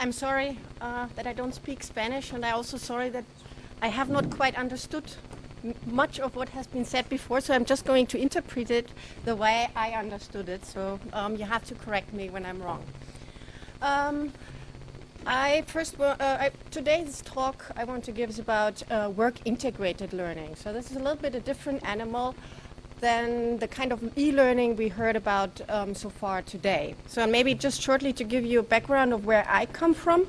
I'm sorry that I don't speak Spanish, and I'm also sorry that I have not quite understood much of what has been said before, so I'm just going to interpret it the way I understood it, so you have to correct me when I'm wrong. Today's talk I want to give is about work-integrated learning. So this is a little bit a different animal than the kind of e-learning we heard about so far today. So maybe just shortly to give you a background of where I come from.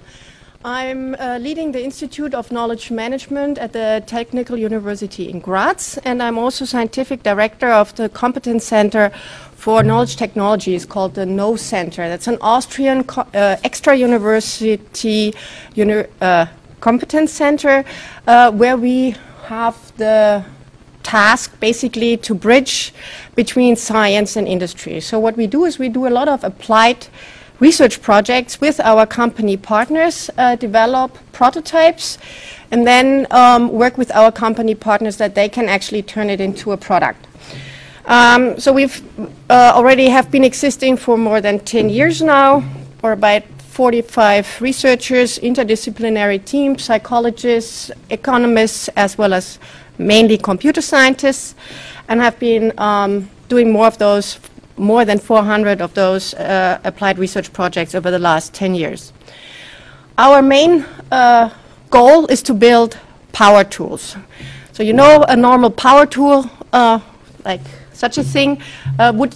I'm leading the Institute of Knowledge Management at the Technical University in Graz, and I'm also scientific director of the Competence Center for Knowledge Technologies called the KNOW Center. That's an Austrian extra-university competence center where we have the task basically to bridge between science and industry. So what we do is we do a lot of applied research projects with our company partners, develop prototypes, and then work with our company partners that they can actually turn it into a product. So we've already have been existing for more than 10 years now, or about 45 researchers, interdisciplinary teams, psychologists, economists, as well as mainly computer scientists, and have been doing more than 400 of those applied research projects over the last 10 years. Our main goal is to build power tools. So you know, a normal power tool, like such a thing, would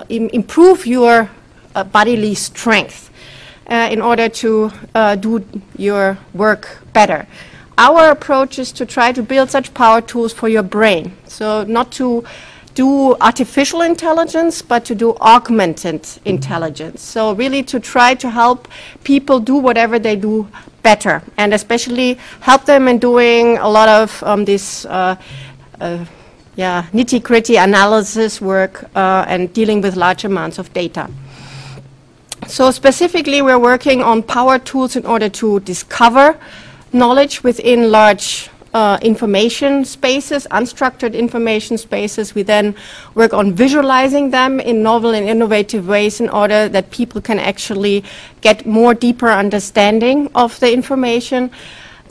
improve your bodily strength in order to do your work better. Our approach is to try to build such power tools for your brain. So not to do artificial intelligence, but to do augmented intelligence. So really to try to help people do whatever they do better, and especially help them in doing a lot of this nitty-gritty analysis work and dealing with large amounts of data. So specifically we're working on power tools in order to discover knowledge within large information spaces, unstructured information spaces. We then work on visualizing them in novel and innovative ways in order that people can actually get more deeper understanding of the information.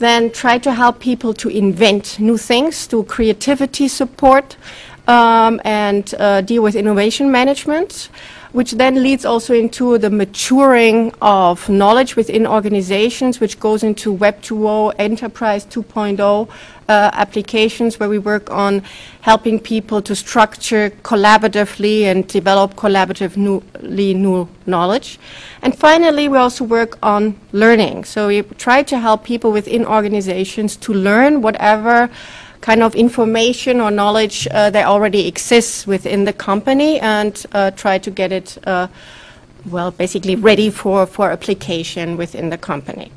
Then try to help people to invent new things, do creativity support, and deal with innovation management, which then leads also into the maturing of knowledge within organizations, which goes into Web 2.0, Enterprise 2.0 applications, where we work on helping people to structure collaboratively and develop collaboratively new knowledge. And finally, we also work on learning. So we try to help people within organizations to learn whatever kind of information or knowledge that already exists within the company, and try to get it, basically ready for application within the company.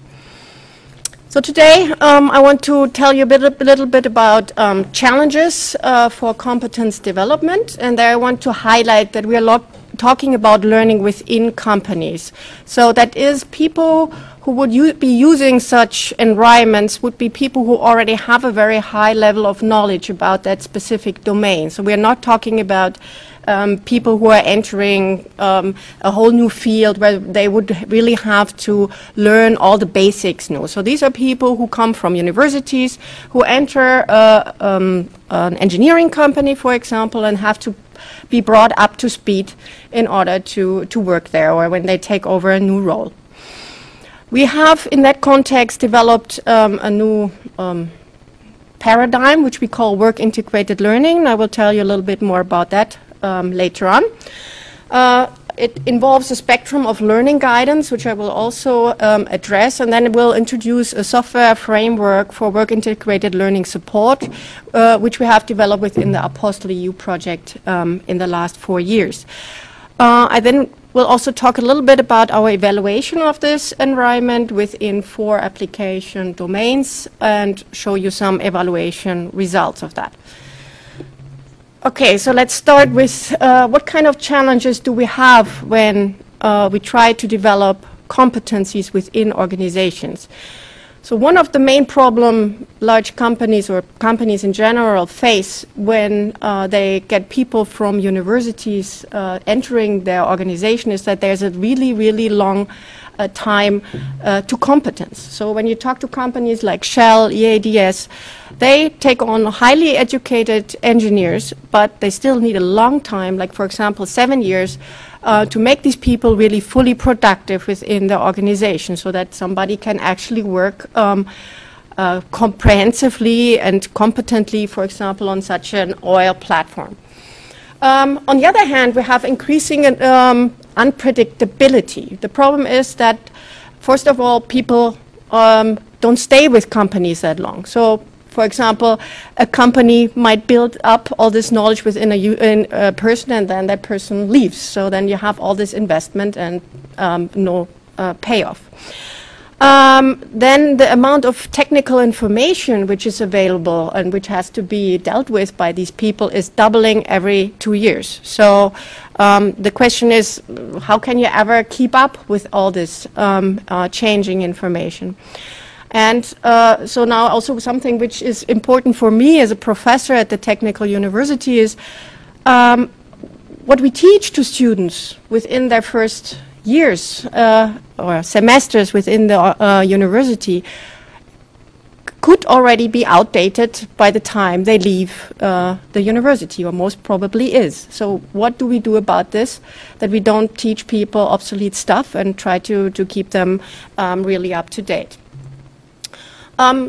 So today I want to tell you a little bit about challenges for competence development, and there I want to highlight that we are talking about learning within companies. So that is, people who would be using such environments would be people who already have a very high level of knowledge about that specific domain. So we are not talking about people who are entering a whole new field where they would really have to learn all the basics new. So these are people who come from universities, who enter an engineering company, for example, and have to be brought up to speed in order to work there, or when they take over a new role. We have, in that context, developed a new paradigm, which we call work-integrated learning. I will tell you a little bit more about that later on. It involves a spectrum of learning guidance, which I will also address, and then it will introduce a software framework for work-integrated learning support, which we have developed within the Apostle EU project in the last 4 years. I then will also talk a little bit about our evaluation of this environment within 4 application domains and show you some evaluation results of that. Okay, so let's start with what kind of challenges do we have when we try to develop competencies within organizations. So one of the main problems large companies or companies in general face when they get people from universities entering their organization is that there's a really long time to competence. So when you talk to companies like Shell, EADS, they take on highly educated engineers, but they still need a long time, like for example 7 years, to make these people really fully productive within the organization so that somebody can actually work comprehensively and competently, for example, on such an oil platform. On the other hand, we have increasing unpredictability. The problem is that, first of all, people don't stay with companies that long. So, for example, a company might build up all this knowledge within a person, and then that person leaves. So then you have all this investment and no payoff. Then the amount of technical information which is available and which has to be dealt with by these people is doubling every 2 years. So the question is, how can you ever keep up with all this changing information? And so now also something which is important for me as a professor at the technical university is what we teach to students within their first years or semesters within the university could already be outdated by the time they leave the university, or most probably is. So what do we do about this, that we don't teach people obsolete stuff and try to keep them really up to date?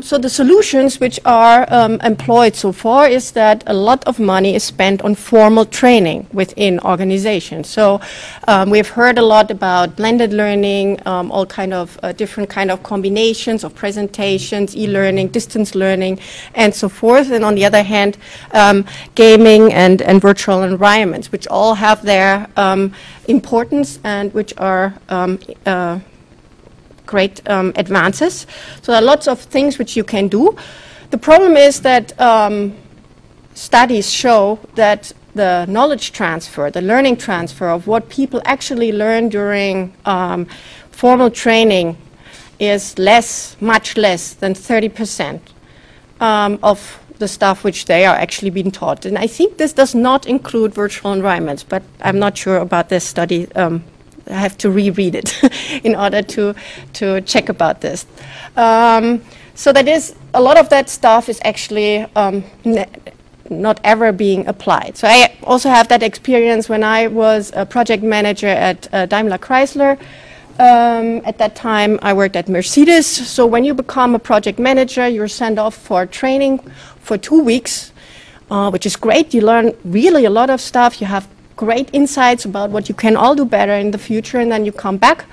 So the solutions which are employed so far is that a lot of money is spent on formal training within organizations. So we've heard a lot about blended learning, all kind of different kind of combinations of presentations, e-learning, distance learning, and so forth. And on the other hand, gaming and virtual environments, which all have their importance and which are great advances. So there are lots of things which you can do. The problem is that studies show that the knowledge transfer, the learning transfer of what people actually learn during formal training is much less than 30% of the stuff which they are actually being taught. And I think this does not include virtual environments, but I'm not sure about this study. I have to reread it in order to check about this. So that is, a lot of that stuff is actually not ever being applied. So I also have that experience when I was a project manager at Daimler Chrysler. At that time, I worked at Mercedes. So when you become a project manager, you're sent off for training for 2 weeks, which is great. You learn really a lot of stuff. You have great insights about what you can all do better in the future, and then you come back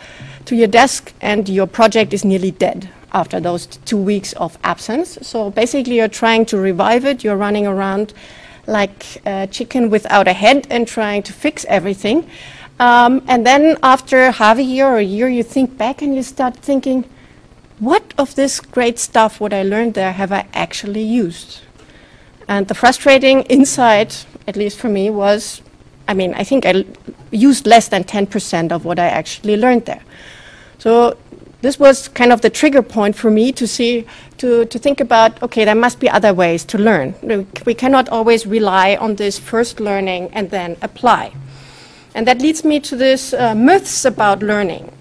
to your desk and your project is nearly dead after those 2 weeks of absence. So basically you're trying to revive it. You're running around like a chicken without a head and trying to fix everything. And then after half a year or a year, you think back and you start thinking, what of this great stuff, what I learned there, have I actually used? And the frustrating insight, at least for me, was, I think I used less than 10% of what I actually learned there. So this was kind of the trigger point for me to think about, okay, there must be other ways to learn. We cannot always rely on this first learning and then apply. And that leads me to this myths about learning,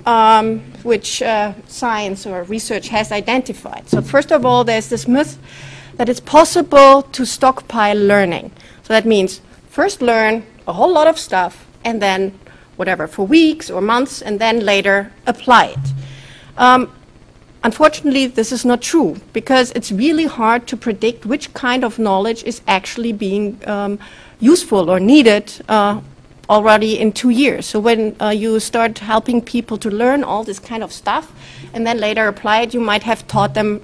which science or research has identified. So first of all, there's this myth that it's possible to stockpile learning. So that means first learn a whole lot of stuff, and then whatever, for weeks or months, and then later apply it. Unfortunately, this is not true, because it's really hard to predict which kind of knowledge is actually being useful or needed already in 2 years. So when you start helping people to learn all this kind of stuff, and then later apply it, you might have taught them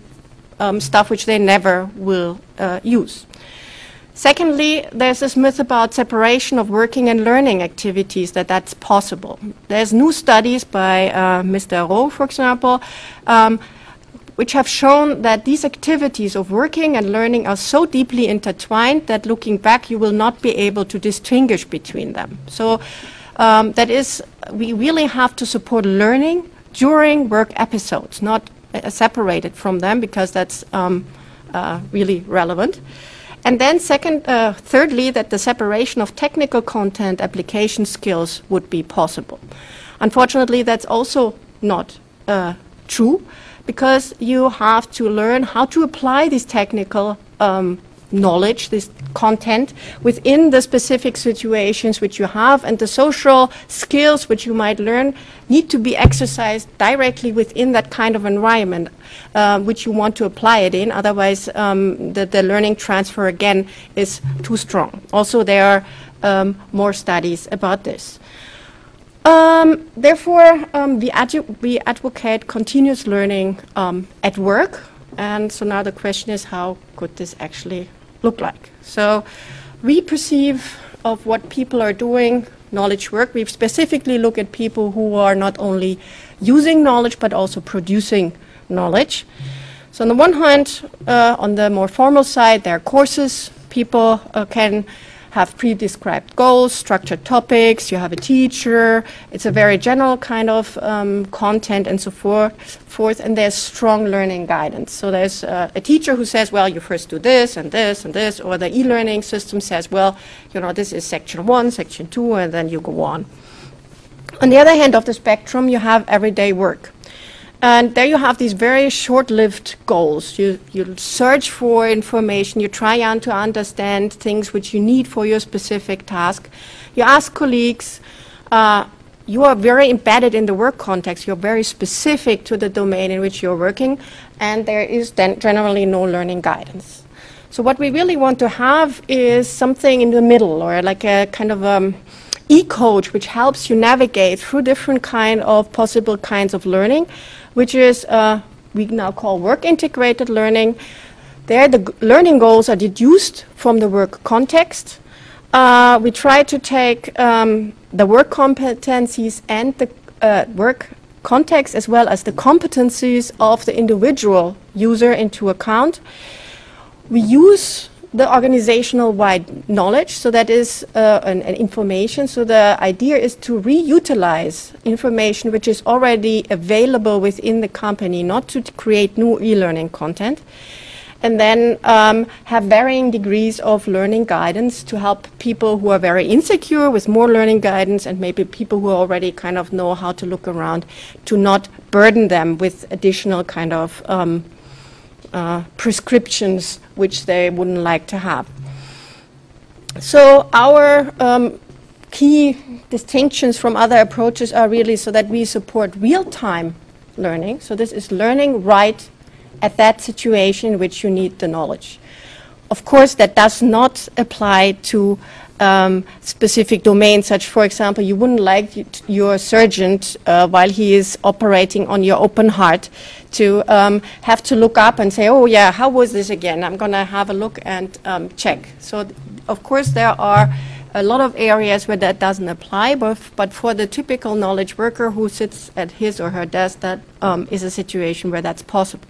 stuff which they never will use. Secondly, there's this myth about separation of working and learning activities, that's possible. There's new studies by Mr. Rowe, for example, which have shown that these activities of working and learning are so deeply intertwined that looking back, you will not be able to distinguish between them. So that is, we really have to support learning during work episodes, not separated from them, because that's really relevant. And then thirdly, that the separation of technical content, application skills would be possible. Unfortunately, that's also not true, because you have to learn how to apply this technical knowledge, this content, within the specific situations which you have, and the social skills which you might learn need to be exercised directly within that kind of environment which you want to apply it in. Otherwise, the learning transfer again is too strong. Also, there are more studies about this. Therefore, we advocate continuous learning at work. And so now the question is, how could this actually look like? So we perceive of what people are doing knowledge work. We specifically look at people who are not only using knowledge but also producing knowledge. So on the one hand, on the more formal side, there are courses. People can have pre-described goals, structured topics, you have a teacher, it's a very general kind of content and so forth, and there's strong learning guidance. So there's a teacher who says, well, you first do this and this and this, or the e-learning system says, well, you know, this is section 1, section 2, and then you go on. On the other hand of the spectrum, you have everyday work. And there you have these very short-lived goals. You search for information, you try to understand things which you need for your specific task. You ask colleagues, you are very embedded in the work context, you're very specific to the domain in which you're working, and there is then generally no learning guidance. So what we really want to have is something in the middle, or like a kind of e-coach which helps you navigate through different kind of possible kinds of learning, which is we now call work-integrated learning. There the learning goals are deduced from the work context. We try to take the work competencies and the work context as well as the competencies of the individual user into account. We use the organizational-wide knowledge, so that is an information. So the idea is to reutilize information which is already available within the company, not to create new e-learning content, and then have varying degrees of learning guidance to help people who are very insecure with more learning guidance, and maybe people who already kind of know how to look around, to not burden them with additional kind of prescriptions which they wouldn't like to have. So our key distinctions from other approaches are really so that we support real-time learning. So this is learning right at that situation in which you need the knowledge. Of course, that does not apply to specific domains, such, for example, you wouldn't like your surgeon, while he is operating on your open heart, to have to look up and say, oh yeah, how was this again? I'm going to have a look and check. So, of course, there are a lot of areas where that doesn't apply, but for the typical knowledge worker who sits at his or her desk, that is a situation where that's possible.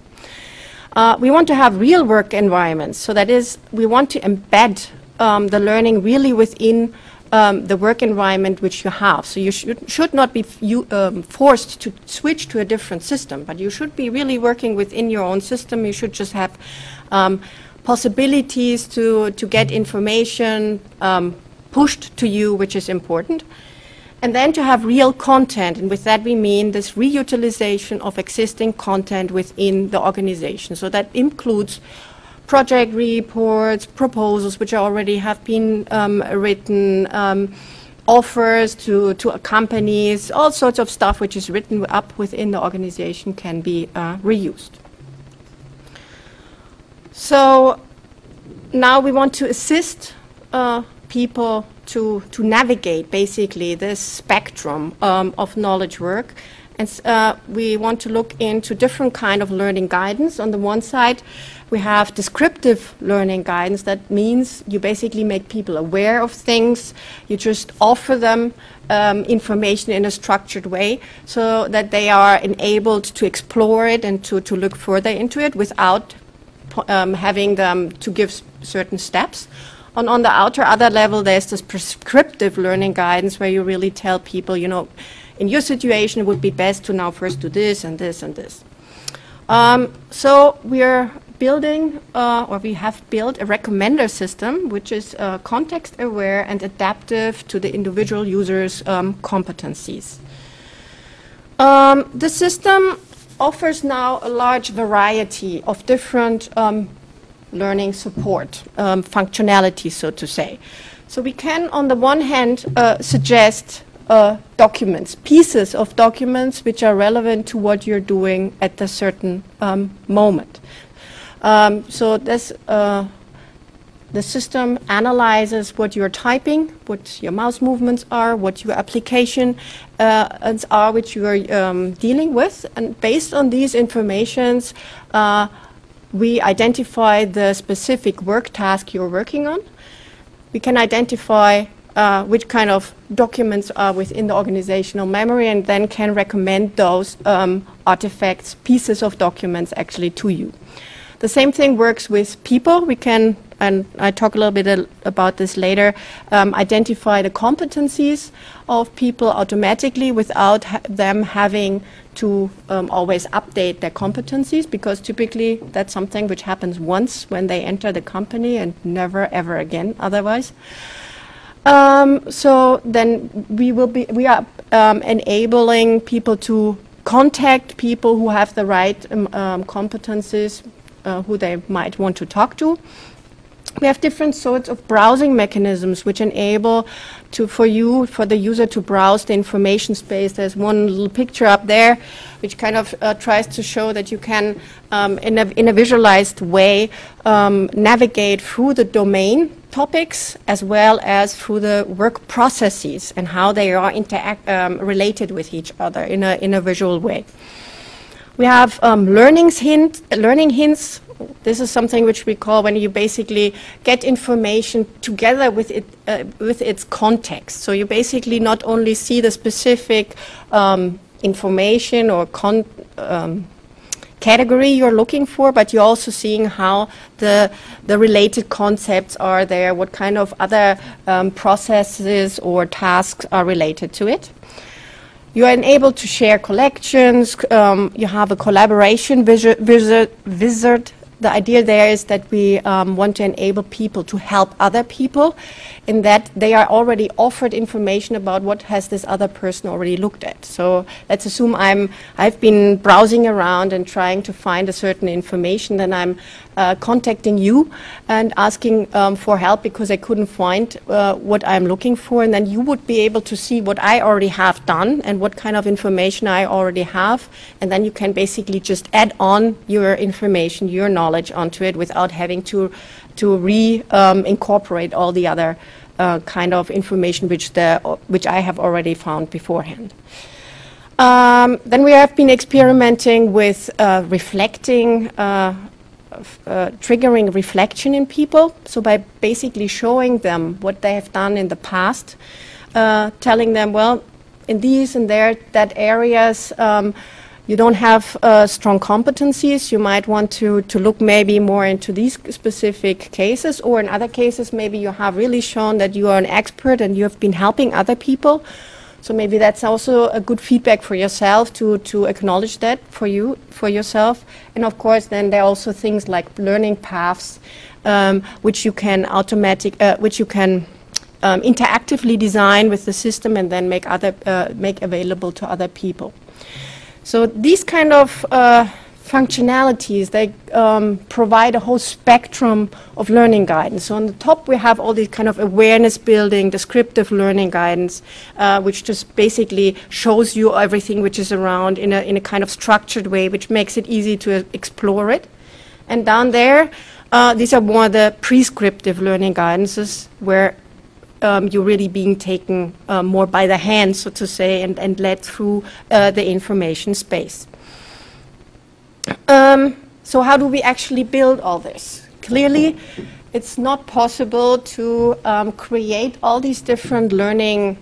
We want to have real work environments, so that is, we want to embed the learning really within the work environment which you have. So you should not be forced to switch to a different system, but you should be really working within your own system. You should just have possibilities to get information pushed to you, which is important. And then to have real content, and with that we mean this reutilization of existing content within the organization. So that includes project reports, proposals which already have been written, offers to companies, all sorts of stuff which is written up within the organization can be reused. So now we want to assist people to navigate basically this spectrum of knowledge work. And we want to look into different kind of learning guidance. On the one side, we have descriptive learning guidance. That means you basically make people aware of things. You just offer them information in a structured way so that they are enabled to explore it and to look further into it without having them to give certain steps. On the other level, there's this prescriptive learning guidance where you really tell people, you know, in your situation, it would be best to now first do this and this and this. So we are building, or we have built a recommender system, which is context-aware and adaptive to the individual user's competencies. The system offers now a large variety of different learning support functionality, so to say. So we can, on the one hand, suggest documents, pieces of documents which are relevant to what you're doing at a certain moment. So this, the system analyzes what you're typing, what your mouse movements are, what your applications are which you are dealing with, and based on these informations, we identify the specific work task you're working on. We can identify which kind of documents are within the organizational memory, and then can recommend those artifacts, pieces of documents actually to you. The same thing works with people. We can, and I talk a little bit about this later, identify the competencies of people automatically without them having to always update their competencies, because typically that's something which happens once when they enter the company and never ever again otherwise. So then we are enabling people to contact people who have the right competencies, who they might want to talk to. We have different sorts of browsing mechanisms which enable for the user to browse the information space. There's one little picture up there which kind of tries to show that you can, in a visualized way, navigate through the domain topics as well as through the work processes and how they are related with each other in a visual way. We have learning hints. This is something which we call when you basically get information together with its context. So you basically not only see the specific information or category you're looking for, but you're also seeing how the related concepts are there, what kind of other processes or tasks are related to it. You are enabled to share collections. You have a collaboration wizard. The idea there is that we want to enable people to help other people, in that they are already offered information about what has this other person already looked at. So let's assume I've been browsing around and trying to find a certain information, then I'm contacting you and asking for help because I couldn't find what I'm looking for, and then you would be able to see what I already have done and what kind of information I already have, and then you can basically just add on your information, your knowledge onto it without having to incorporate all the other kind of information which I have already found beforehand. Then we have been experimenting with triggering reflection in people. So by basically showing them what they have done in the past, telling them, well, in these and that areas, you don't have strong competencies. You might want to look maybe more into these specific cases, or in other cases maybe you have really shown that you are an expert and you have been helping other people. So maybe that's also a good feedback for yourself to acknowledge that for yourself. And of course then there are also things like learning paths which you can interactively design with the system and then make available to other people. So these kind of functionalities, they provide a whole spectrum of learning guidance. So on the top we have all these kind of awareness building, descriptive learning guidance, which just basically shows you everything which is around in a kind of structured way, which makes it easy to explore it. And down there, these are more the prescriptive learning guidances, where you're really being taken more by the hand, so to say, and led through the information space. So how do we actually build all this? Clearly, it's not possible to create all these different learning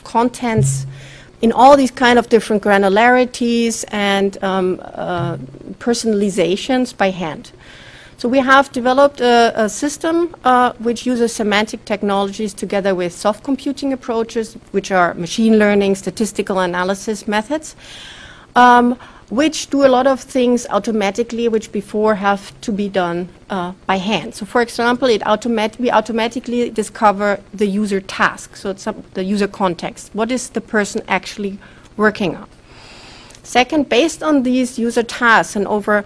contents in all these kind of different granularities and personalizations by hand. So we have developed a system which uses semantic technologies together with soft computing approaches, which are machine learning, statistical analysis methods, which do a lot of things automatically which before have to be done by hand. So for example, we automatically discover the user task, so it's the user context. What is the person actually working on? Second, based on these user tasks and over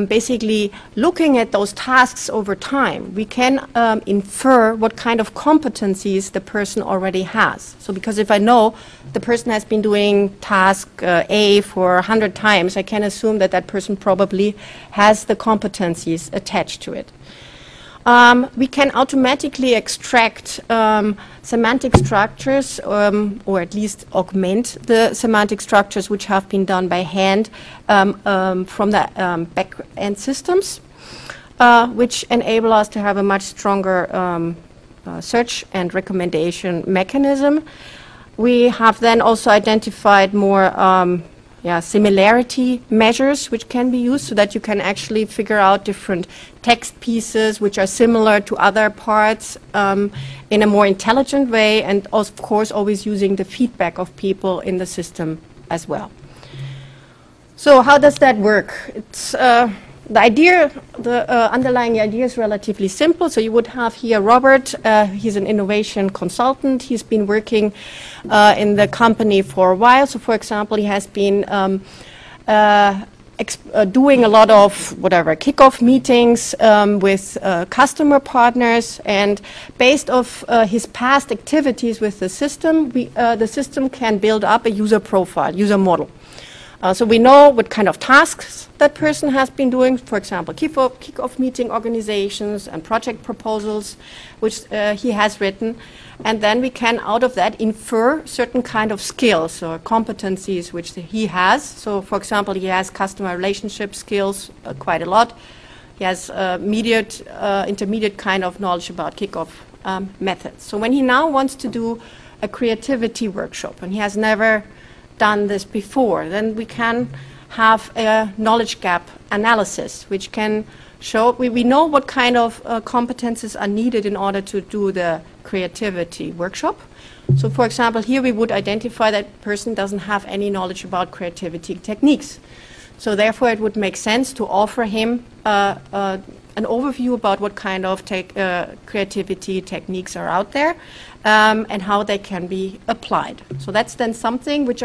basically looking at those tasks over time, we can infer what kind of competencies the person already has. So because if I know the person has been doing task A for 100 times, I can assume that that person probably has the competencies attached to it. We can automatically extract semantic structures, or at least augment the semantic structures which have been done by hand from the back-end systems, which enable us to have a much stronger search and recommendation mechanism. We have then also identified more similarity measures which can be used so that you can actually figure out different text pieces which are similar to other parts in a more intelligent way, and of course always using the feedback of people in the system as well. So how does that work? It's the idea, the underlying idea is relatively simple. So you would have here Robert. He's an innovation consultant. He's been working in the company for a while. So, for example, he has been doing a lot of kickoff meetings with customer partners, and based off his past activities with the system, the system can build up a user profile, user model. So we know what kind of tasks that person has been doing, for example, kickoff meeting organizations and project proposals, which he has written. And then we can, out of that, infer certain kind of skills or competencies which he has. So, for example, he has customer relationship skills quite a lot. He has intermediate kind of knowledge about kickoff methods. So when he now wants to do a creativity workshop, and he has never done this before, then we can have a knowledge gap analysis, which can show, we know what kind of competences are needed in order to do the creativity workshop. So for example, here we would identify that person doesn't have any knowledge about creativity techniques. So therefore it would make sense to offer him an overview about what kind of creativity techniques are out there and how they can be applied. So that's then something which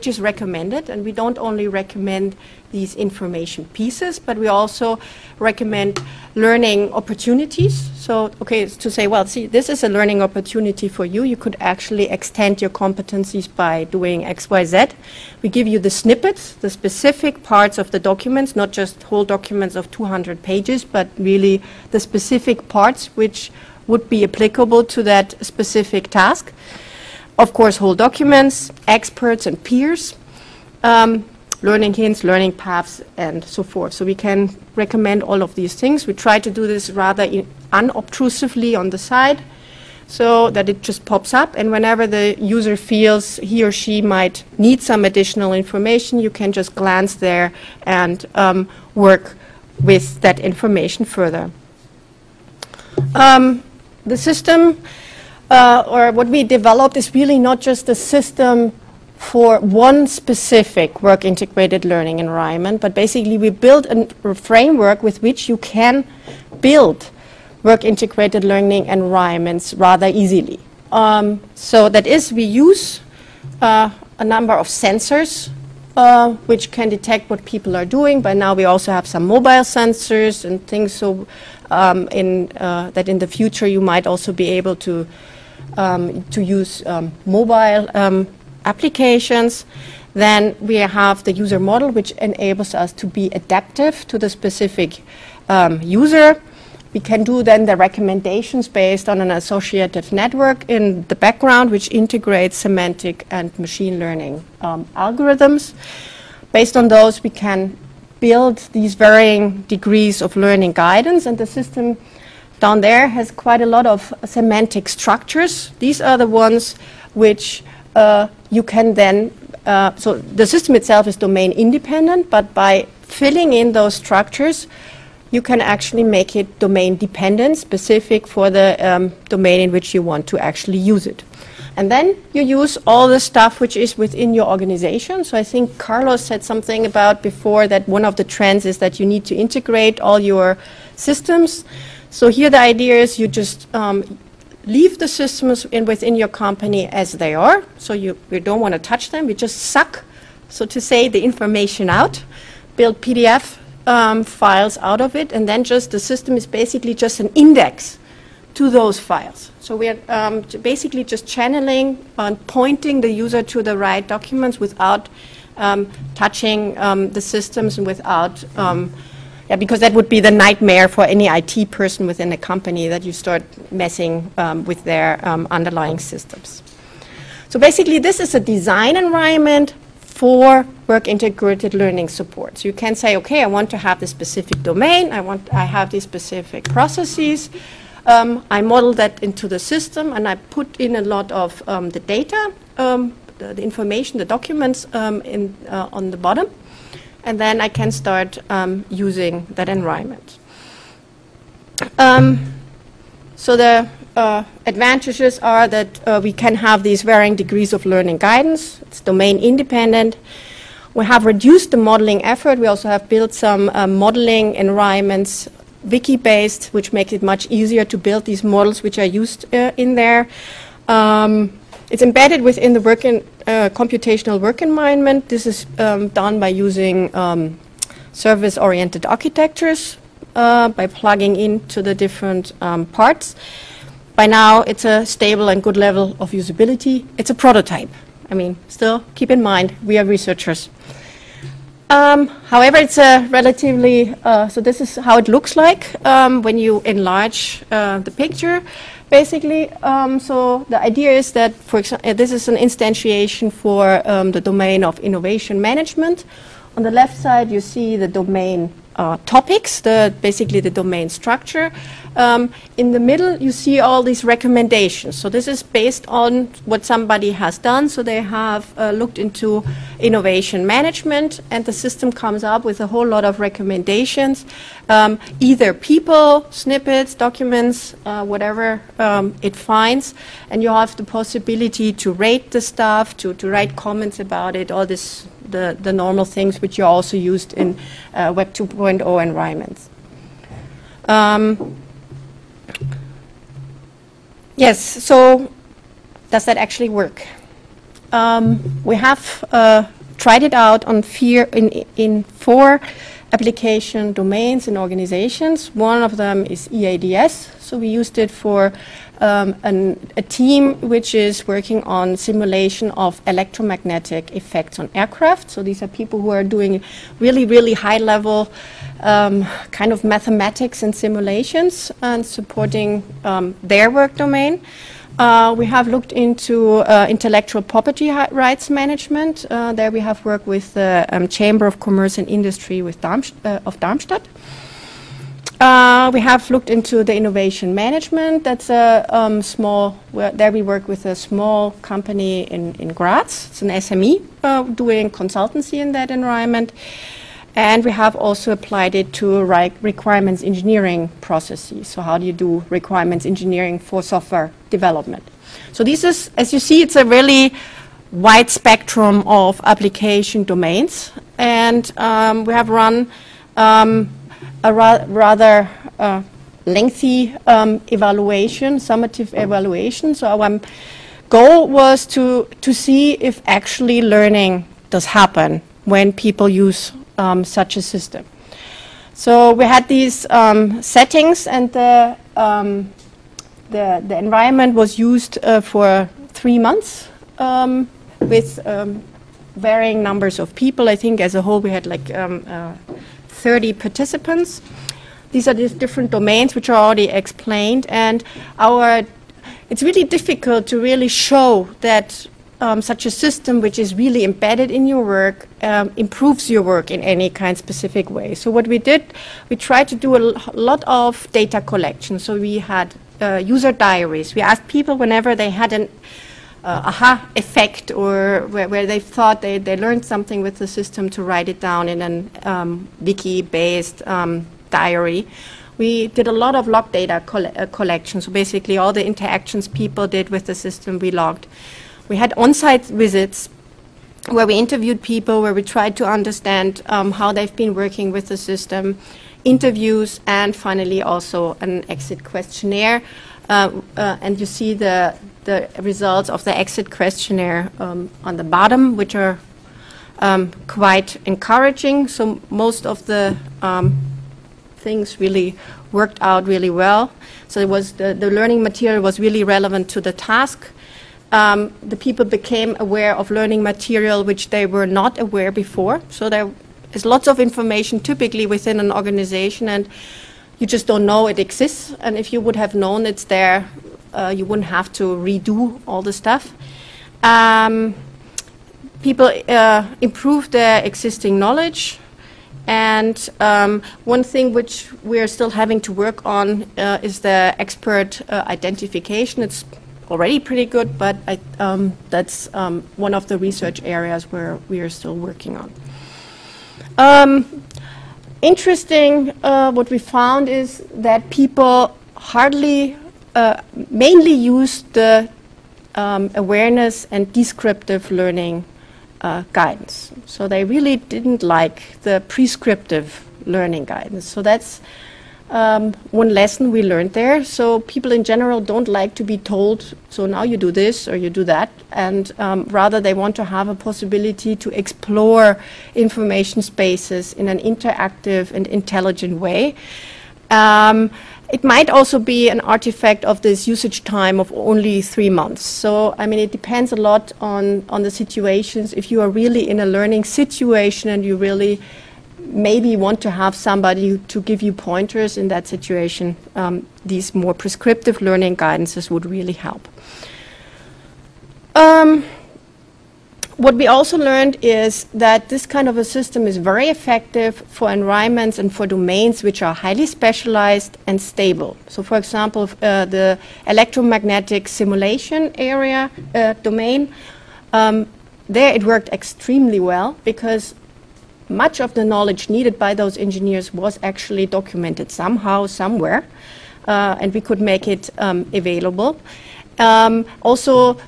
is recommended, and we don't only recommend these information pieces, but we also recommend learning opportunities. So, okay, to say, well, see, this is a learning opportunity for you. You could actually extend your competencies by doing X, Y, Z. We give you the snippets, the specific parts of the documents, not just whole documents of 200 pages, but really the specific parts which would be applicable to that specific task. Of course, whole documents, experts and peers, learning hints, learning paths, and so forth. So we can recommend all of these things. We try to do this rather unobtrusively on the side, so that it just pops up, and whenever the user feels he or she might need some additional information, you can just glance there and work with that information further. The system, or what we developed, is really not just a system for one specific work-integrated learning environment, but basically we built a framework with which you can build work-integrated learning environments rather easily. So that is, we use a number of sensors which can detect what people are doing. By now we also have some mobile sensors and things, so that in the future you might also be able to use mobile applications. Then we have the user model, which enables us to be adaptive to the specific user. We can do then the recommendations based on an associative network in the background, which integrates semantic and machine learning algorithms. Based on those, we can build these varying degrees of learning guidance, and the system down there has quite a lot of semantic structures. These are the ones which you can then, so the system itself is domain independent, but by filling in those structures, you can actually make it domain dependent, specific for the domain in which you want to actually use it. And then you use all the stuff which is within your organization. So I think Carlos said something about before that one of the trends is that you need to integrate all your systems. So here the idea is you just leave the systems within your company as they are. So you don't want to touch them. You just suck so to say, the information out, build PDF files out of it, and then just the system is basically just an index to those files. So we are basically just channeling and pointing the user to the right documents without touching the systems and without, because that would be the nightmare for any IT person within a company, that you start messing with their underlying systems. So basically this is a design environment for work integrated learning support. So you can say, okay, I want to have this specific domain, I have these specific processes, I model that into the system, and I put in a lot of the data, the information, the documents on the bottom, and then I can start using that environment. So the advantages are that we can have these varying degrees of learning guidance. It's domain independent. We have reduced the modeling effort. We also have built some modeling environments, wiki-based, which makes it much easier to build these models which are used in there. It's embedded within the computational work environment. This is done by using service-oriented architectures, by plugging into the different parts. By now, it's a stable and good level of usability. It's a prototype. I mean, still, keep in mind, we are researchers. However, it's a relatively, so this is how it looks like when you enlarge the picture, basically. So the idea is that, for example, this is an instantiation for the domain of innovation management. On the left side, you see the domain topics, basically the domain structure. In the middle, you see all these recommendations. So this is based on what somebody has done. So they have looked into innovation management, and the system comes up with a whole lot of recommendations, either people, snippets, documents, whatever it finds. And you have the possibility to rate the stuff, to write comments about it, all this, the normal things which are also used in Web 2.0 environments. Yes, so does that actually work? We have tried it out on in 4 application domains and organizations. One of them is EADS, so we used it for a team which is working on simulation of electromagnetic effects on aircraft. So these are people who are doing really, really high level kind of mathematics and simulations and supporting their work domain. We have looked into intellectual property rights management. There we have worked with the Chamber of Commerce and Industry of Darmstadt. We have looked into the innovation management. That's a there we work with a small company in Graz. It's an SME doing consultancy in that environment. And we have also applied it to requirements engineering processes. So how do you do requirements engineering for software development? So this is, as you see, it's a really wide spectrum of application domains. And we have run a rather lengthy evaluation, summative evaluation. So our goal was to see if actually learning does happen when people use such a system. So we had these settings, and the environment was used for 3 months with varying numbers of people. I think as a whole we had like 30 participants. These are these different domains which are already explained, and it's really difficult to really show that such a system which is really embedded in your work improves your work in any kind specific way. So what we did, we tried to do a lot of data collection. So we had user diaries. We asked people whenever they had an aha effect, or where they thought they learned something with the system, to write it down in an wiki-based diary. We did a lot of log data collection. So basically all the interactions people did with the system we logged. We had on-site visits where we interviewed people, where we tried to understand how they've been working with the system, interviews, and finally also an exit questionnaire. And you see the results of the exit questionnaire on the bottom, which are quite encouraging. So most of the things really worked out really well. So it was the learning material was really relevant to the task. The people became aware of learning material which they were not aware before. So there is lots of information typically within an organization, and you just don't know it exists. And if you would have known it's there, you wouldn't have to redo all the stuff. People improved their existing knowledge. And one thing which we're still having to work on is the expert identification. It's already pretty good, but that's one of the research areas where we are still working on. Interesting, what we found is that people hardly, mainly use the awareness and descriptive learning guidance. So they really didn't like the prescriptive learning guidance. So that's one lesson we learned there. So people in general don't like to be told, so now you do this or you do that, and rather they want to have a possibility to explore information spaces in an interactive and intelligent way. It might also be an artifact of this usage time of only 3 months. So, I mean, it depends a lot on the situations. If you are really in a learning situation and you really maybe want to have somebody to give you pointers in that situation, these more prescriptive learning guidances would really help. What we also learned is that this kind of a system is very effective for environments and for domains which are highly specialized and stable. So, for example, the electromagnetic simulation area domain, there it worked extremely well because much of the knowledge needed by those engineers was actually documented somehow, somewhere, and we could make it available. Also,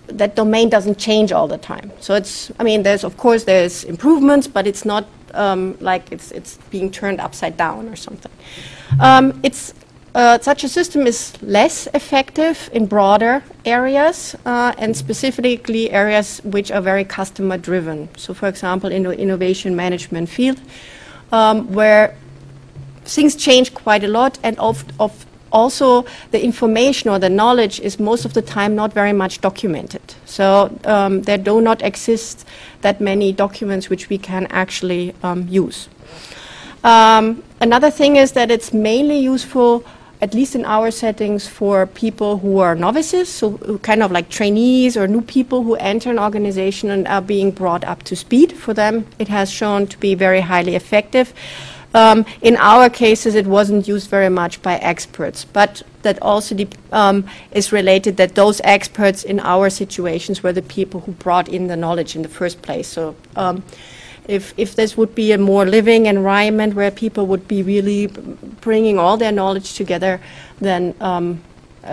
that domain doesn't change all the time. So it's, I mean, there's improvements, but it's not like it's being turned upside down or something. Such a system is less effective in broader areas and specifically areas which are very customer driven. So, for example, in the innovation management field, where things change quite a lot, and also the information or the knowledge is most of the time not very much documented. So there do not exist that many documents which we can actually use. Another thing is that it's mainly useful, at least in our settings, for people who are novices, so kind of like trainees or new people who enter an organization and are being brought up to speed. For them, it has shown to be very highly effective. In our cases, it wasn't used very much by experts, but that also is related that those experts in our situations were the people who brought in the knowledge in the first place. So if this would be a more living environment where people would be really bringing all their knowledge together, then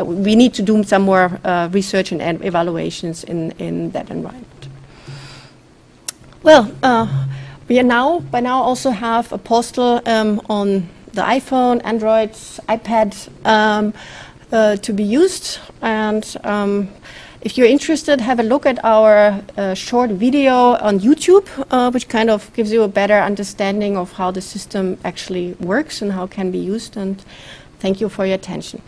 we need to do some more research and evaluations in that environment. Well, we are by now also have a postal on the iPhone, Android, iPad to be used. And if you're interested, have a look at our short video on YouTube, which kind of gives you a better understanding of how the system actually works and how it can be used. And thank you for your attention.